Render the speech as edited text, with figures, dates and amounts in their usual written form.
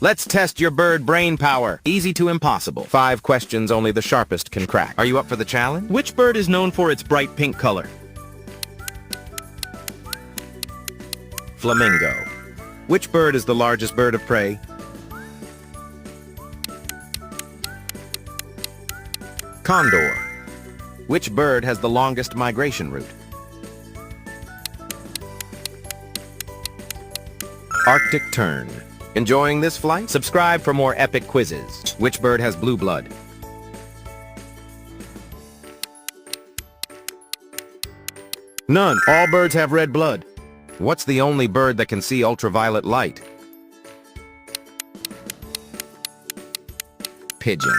Let's test your bird brain power. Easy to impossible. 5 questions only the sharpest can crack. Are you up for the challenge? Which bird is known for its bright pink color? Flamingo. Which bird is the largest bird of prey? Condor. Which bird has the longest migration route? Arctic tern. Enjoying this flight? Subscribe for more epic quizzes. Which bird has blue blood? None. All birds have red blood. What's the only bird that can see ultraviolet light? Pigeon.